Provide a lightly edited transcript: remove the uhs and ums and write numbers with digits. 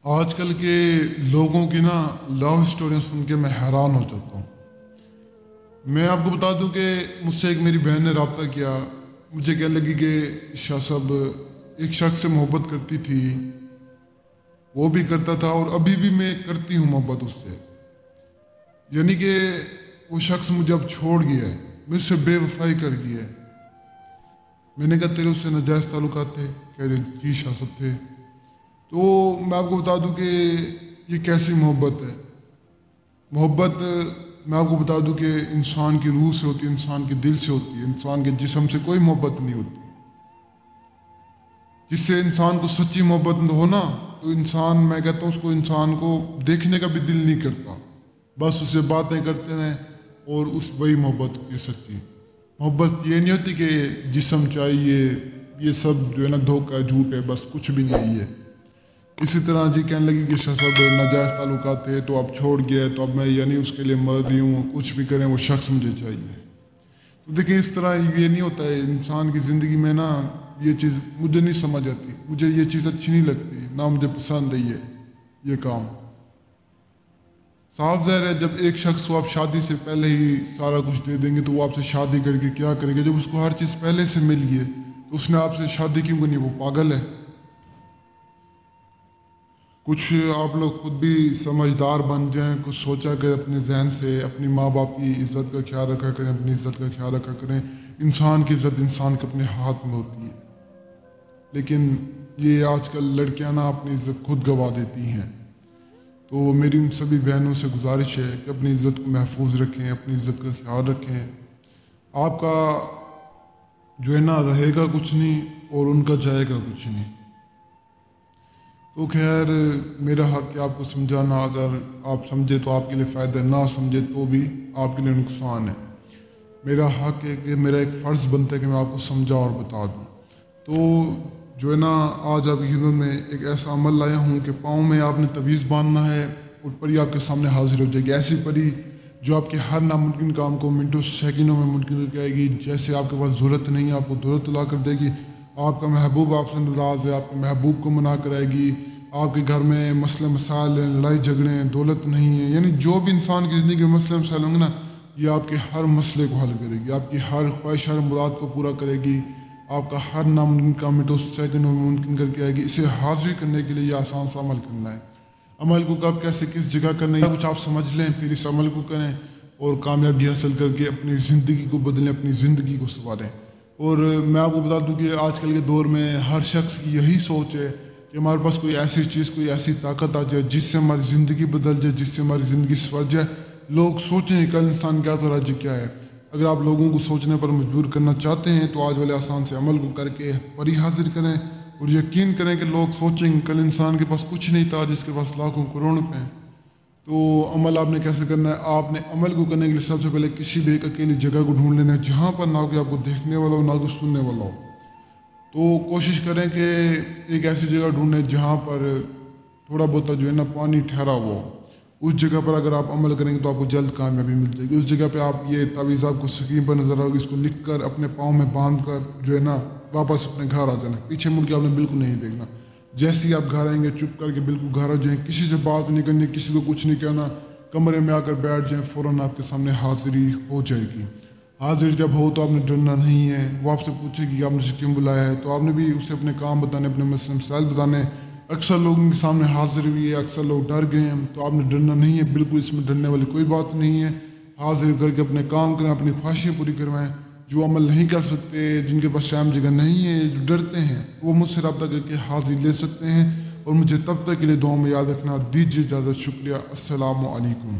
آج کل کے لوگوں کی لو سٹوریاں سن کے میں حیران ہو جاتا ہوں۔ میں آپ کو بتا دوں کہ مجھ سے ایک میری بہن نے رابطہ کیا، مجھے کہنے لگی کہ شاہ صاحب ایک شخص سے محبت کرتی تھی، وہ بھی کرتا تھا اور ابھی بھی میں کرتی ہوں محبت اس سے، یعنی کہ وہ شخص مجھے اب چھوڑ گیا ہے، مجھ سے بے وفائی کر گیا ہے۔ میں نے کہا تیرے اس سے ناجائز تعلقات تھے؟ کہہ رہے جی شاہ صاحب تھے۔ تو میں آپ کو بتا دوں کہ یہ کیسی محبت ہے۔ محبت میں آپ کو بتا دوں کہ انسان کی روح سے ہوتی ہے، انسان کے دل سے ہوتی ہے، انسان کے جسم سے کوئی محبت نہیں ہوتی۔ جس سے انسان کو سچی محبت ہو تو انسان، میں کہتا ہوں اس کو، انسان کو دیکھنے کا بھی دل نہیں کرتا، بس اسے باتیں کرتے ہیں اور وہی محبت ہوتی ہے سچی۔ محبت یہ نہیں ہوتی کہ جسم چاہیے، یہ سب جو ہے دھوکہ ہے، جھوٹ ہے، بس کچھ بھی نہیں ہے۔ اسی طرح جی کہنے لگی کہ شاہ صاحب ناجائز تعلقات تھے تو اب چھوڑ گیا ہے، تو اب میں یعنی اس کے لیے مر رہی ہوں، کچھ بھی کریں وہ شخص مجھے چاہیے۔ تو دیکھیں اس طرح یہ نہیں ہوتا ہے انسان کی زندگی میں یہ چیز مجھے نہیں سمجھ آتی، مجھے یہ چیز اچھی نہیں لگتی، نہ مجھے پسند ہے یہ کام۔ صاف ظاہر ہے جب ایک شخص کو آپ شادی سے پہلے ہی سارا کچھ دے دیں گے تو وہ آپ سے شادی کر کے کیا کرے گا؟ جب اس کو ہر چیز پہلے سے مل گئی تو اس نے آپ سے شادی کیوں کرنی؟ وہ پاگل ہے۔ کچھ آپ لوگ خود بھی سمجھدار بن جائیں، کچھ سوچا کریں اپنے ذہن سے، اپنی ماں باپ کی عزت کا خیال رکھا کریں، اپنی عزت کا خیال رکھا کریں۔ انسان کی عزت انسان کے اپنے ہاتھ میں ہوتی ہے، لیکن یہ آج کل لڑکیاں اپنی عزت خود گوا دیتی ہیں۔ تو میری ان سبھی بہنوں سے گزارش ہے کہ اپنی عزت کو محفوظ رکھیں، اپنی عزت کا خیال رکھیں۔ آپ کا جو ہے رہے گا کچھ نہیں اور ان کا جائے گا کچھ نہیں۔ تو خیر میرا حق ہے آپ کو سمجھانا، اگر آپ سمجھے تو آپ کے لیے فائدہ، نہ سمجھے تو بھی آپ کے لیے نقصان ہے۔ میرا حق ہے کہ میرا ایک فرض بنتا ہے کہ میں آپ کو سمجھا اور بتا دوں۔ تو جو ہے آج آپ کی خدمت میں ایک ایسا عمل لایا ہوں کہ پاؤں میں آپ نے تعویذ باندھنا ہے اور پری آپ کے سامنے حاضر ہو جائے گی، ایسی پری جو آپ کے ہر ناممکن کام کو منٹوں سیکنڈوں میں ممکن کر کے گی۔ جیسے آپ کے پاس ضرورت نہیں ہے آپ کو ضرورت لا کر دے گی۔ آپ کا محبوب آپ سے ناراض ہے، آپ کے محبوب کو منا کر آئے گی۔ آپ کے گھر میں مسئلے مسائل ہیں، لڑائی جھگڑے ہیں، دولت نہیں ہے، یعنی جو بھی انسان کی زندگی میں مسئلے مسائل ہوں گے یہ آپ کے ہر مسئلے کو حل کرے گی، آپ کی ہر خواہش ہر مراد کو پورا کرے گی، آپ کا ہر ناممکن کام منٹوں سیکنڈوں میں ممکن کر کے آئے گی۔ اسے حاضر کرنے کے لیے یہ آسان سا عمل کرنا ہے۔ عمل کو کب کیسے کس جگہ کرنا ہے کچھ آپ سمجھ لیں، پھر اس عمل کو کریں اور کامیابی حاصل کر کے اپنی زندگی کو بدلیں، اپنی زندگی کو سنواریں۔ اور میں آپ کو بتا دوں کہ آج کل کے دور میں ہر شخص کی یہی سوچ ہے کہ ہمارے پاس کوئی ایسی چیز، کوئی ایسی طاقت آ جائے جس سے ہماری زندگی بدل جائے، جس سے ہماری زندگی سنور جائے، لوگ سوچیں کل انسان کیا تھا آج کیا ہے۔ اگر آپ لوگوں کو سوچنے پر مجبور کرنا چاہتے ہیں تو آج والے آسان سے عمل کو کر کے پری حاضر کریں اور یقین کریں کہ لوگ سوچیں گے کل انسان کے پاس کچھ نہیں تھا جس کے پاس لاکھوں کروڑ روپے ہیں۔ تو عمل آپ نے کیسے کرنا ہے؟ آپ نے عمل کو کرنے کے لیے سب سے پہلے کسی بھی ایک اکیلی جگہ کو ڈھونڈ لینا ہے جہاں پر نہ کوئی آپ کو دیکھنے والا ہو، نہ کوئی سننے والا ہو۔ تو کوشش کریں کہ ایک ایسی جگہ ڈھونڈیں جہاں پر تھوڑا بہت جو ہے پانی ٹھہرا ہوا ہو۔ اس جگہ پر اگر آپ عمل کریں گے تو آپ کو جلد کامیابی مل جائے گی۔ اس جگہ پہ آپ یہ تعویذ آپ کو اسکرین پر نظر آئے گی، اس کو لکھ کر اپنے پاؤں میں باندھ کر جو ہے واپس اپنے گھر آ جانا، پیچھے مڑ کے آپ نے بالکل نہیں دیکھنا۔ جیسے ہی آپ گھر آئیں گے چپ کر کے بالکل گھر آ جائیں، کسی سے بات نہیں کرنی، کسی کو کچھ نہیں کہنا، کمرے میں آ کر بیٹھ جائیں، فوراً آپ کے سامنے حاضری ہو جائے گی۔ حاضر جب ہو تو آپ نے ڈرنا نہیں ہے، وہ آپ سے پوچھے گی کہ آپ نے اسے کیوں بلایا ہے، تو آپ نے بھی اسے اپنے کام بتانے، اپنے مسئلے مسائل بتانے۔ اکثر لوگوں کے سامنے حاضر ہوئی ہے، اکثر لوگ ڈر گئے ہیں، تو آپ نے ڈرنا نہیں ہے، بالکل اس میں ڈرنے والی کوئی بات نہیں ہے۔ حاضر کر کے اپنے کام کریں، اپنی خواہشیں پوری کروائیں۔ جو عمل نہیں کر سکتے، جن کے پاس ٹائم جگہ نہیں ہے، جو ڈرتے ہیں، وہ مجھ سے رابطہ کر کے حاضری لے سکتے ہیں۔ اور مجھے تب تک کے لیے دعاؤں میں یاد رکھنا۔ دیجیے اجازت، شکریہ، السلام علیکم۔